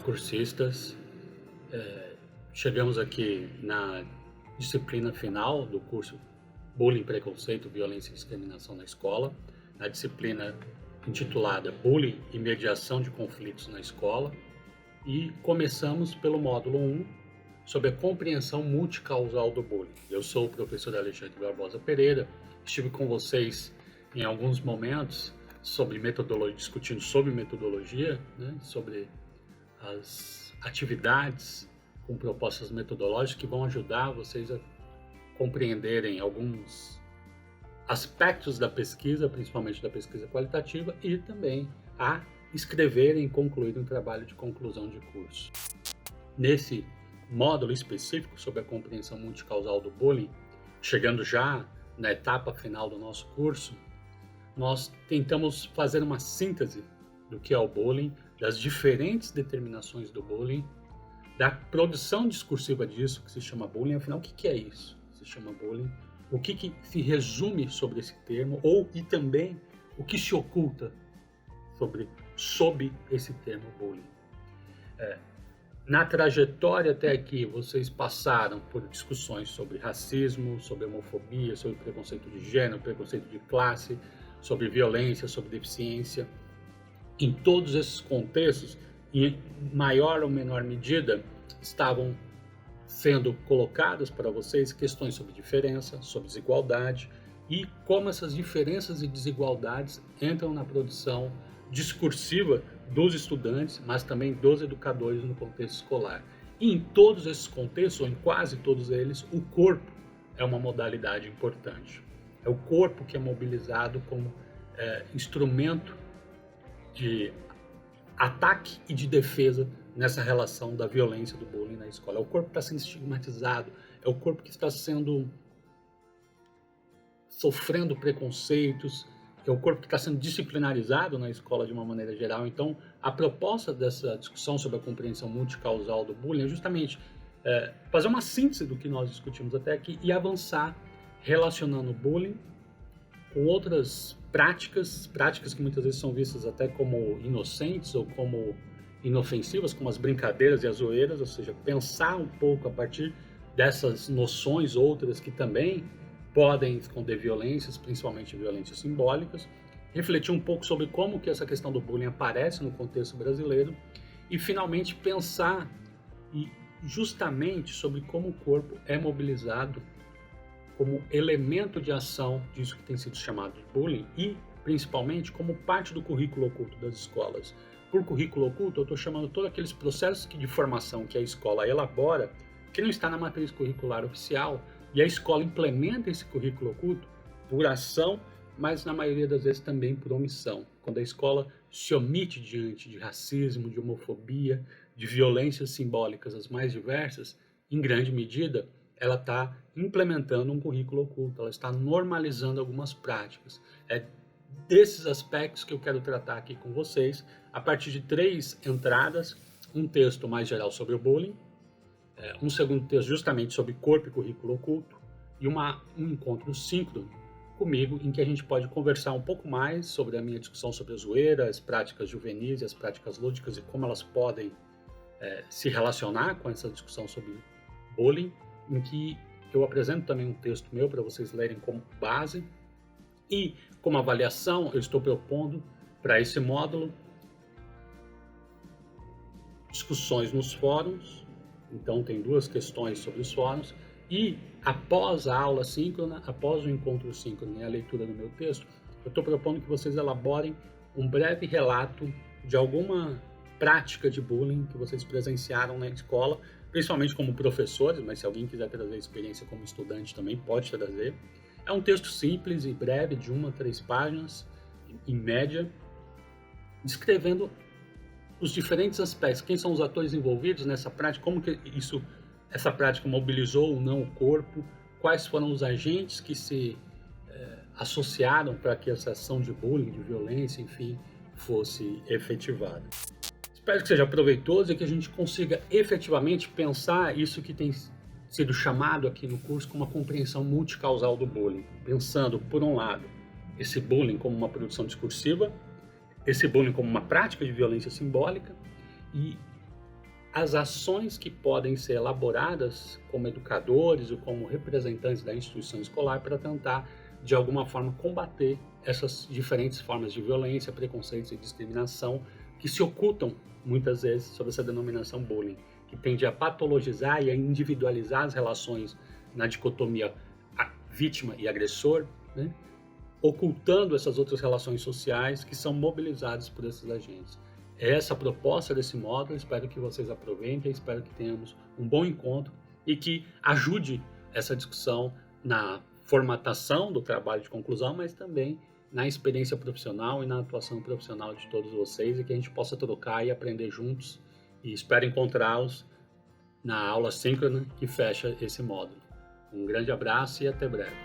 cursistas. Chegamos aqui na disciplina final do curso Bullying, Preconceito, Violência e Discriminação na Escola, na disciplina intitulada Bullying e Mediação de Conflitos na Escola, e começamos pelo módulo 1, sobre a compreensão multicausal do bullying. Eu sou o professor Alexandre Barbosa Pereira, estive com vocês em alguns momentos sobre metodologia, discutindo sobre metodologia, sobre as atividades com propostas metodológicas que vão ajudar vocês a compreenderem alguns aspectos da pesquisa, principalmente da pesquisa qualitativa, e também a escreverem e concluir um trabalho de conclusão de curso. Nesse módulo específico sobre a compreensão multicausal do bullying, chegando já na etapa final do nosso curso, nós tentamos fazer uma síntese do que é o bullying, das diferentes determinações do bullying, da produção discursiva disso, que se chama bullying. Afinal, o que é isso? Se chama bullying. O que se resume sobre esse termo, e também o que se oculta sob esse termo bullying. Na trajetória até aqui, vocês passaram por discussões sobre racismo, sobre homofobia, sobre preconceito de gênero, preconceito de classe, sobre violência, sobre deficiência. Em todos esses contextos, em maior ou menor medida, estavam sendo colocadas para vocês questões sobre diferença, sobre desigualdade e como essas diferenças e desigualdades entram na produção discursiva dos estudantes, mas também dos educadores no contexto escolar. E em todos esses contextos, ou em quase todos eles, o corpo é uma modalidade importante. É o corpo que é mobilizado como instrumento de ataque e de defesa nessa relação da violência do bullying na escola. É o corpo que está sendo estigmatizado, é o corpo que está sofrendo preconceitos, é o corpo que está sendo disciplinarizado na escola de uma maneira geral. Então, a proposta dessa discussão sobre a compreensão multicausal do bullying é justamente fazer uma síntese do que nós discutimos até aqui e avançar relacionando o bullying com outras práticas que muitas vezes são vistas até como inocentes ou como inofensivas, como as brincadeiras e as zoeiras, ou seja, pensar um pouco a partir dessas noções outras que também podem esconder violências, principalmente violências simbólicas, refletir um pouco sobre como que essa questão do bullying aparece no contexto brasileiro e, finalmente, pensar justamente sobre como o corpo é mobilizado como elemento de ação disso que tem sido chamado de bullying e, principalmente, como parte do currículo oculto das escolas. Por currículo oculto, eu estou chamando todos aqueles processos de formação que a escola elabora, que não está na matriz curricular oficial, e a escola implementa esse currículo oculto por ação, mas na maioria das vezes também por omissão. Quando a escola se omite diante de racismo, de homofobia, de violências simbólicas as mais diversas, em grande medida, ela está implementando um currículo oculto, ela está normalizando algumas práticas. É desses aspectos que eu quero tratar aqui com vocês, a partir de 3 entradas, um texto mais geral sobre o bullying, um segundo texto justamente sobre corpo e currículo oculto, e um encontro síncrono comigo, em que a gente pode conversar um pouco mais sobre a minha discussão sobre a zoeira, as práticas juvenis e as práticas lúdicas e como elas podem se relacionar com essa discussão sobre bullying, em que eu apresento também um texto meu para vocês lerem como base, e como avaliação eu estou propondo para esse módulo discussões nos fóruns. Então tem 2 questões sobre os fóruns, e após a aula síncrona, após o encontro síncrono e a leitura do meu texto, eu estou propondo que vocês elaborem um breve relato de alguma prática de bullying que vocês presenciaram na escola, principalmente como professores, mas se alguém quiser trazer experiência como estudante também pode trazer. É um texto simples e breve, de 1 a 3 páginas, em média, descrevendo os diferentes aspectos, quem são os atores envolvidos nessa prática, como que essa prática mobilizou ou não o corpo, quais foram os agentes que se associaram para que essa ação de bullying, de violência, enfim, fosse efetivada. Espero que seja proveitoso e que a gente consiga efetivamente pensar isso que tem sido chamado aqui no curso como uma compreensão multicausal do bullying, pensando, por um lado, esse bullying como uma produção discursiva, esse bullying como uma prática de violência simbólica e as ações que podem ser elaboradas como educadores ou como representantes da instituição escolar para tentar, de alguma forma, combater essas diferentes formas de violência, preconceitos e discriminação que se ocultam, muitas vezes, sob essa denominação bullying, que tende a patologizar e a individualizar as relações na dicotomia vítima e agressor, né? Ocultando essas outras relações sociais que são mobilizadas por esses agentes. É essa a proposta desse módulo, espero que vocês aproveitem, espero que tenhamos um bom encontro e que ajude essa discussão na formatação do trabalho de conclusão, mas também na experiência profissional e na atuação profissional de todos vocês, e que a gente possa trocar e aprender juntos, e espero encontrá-los na aula síncrona que fecha esse módulo. Um grande abraço e até breve.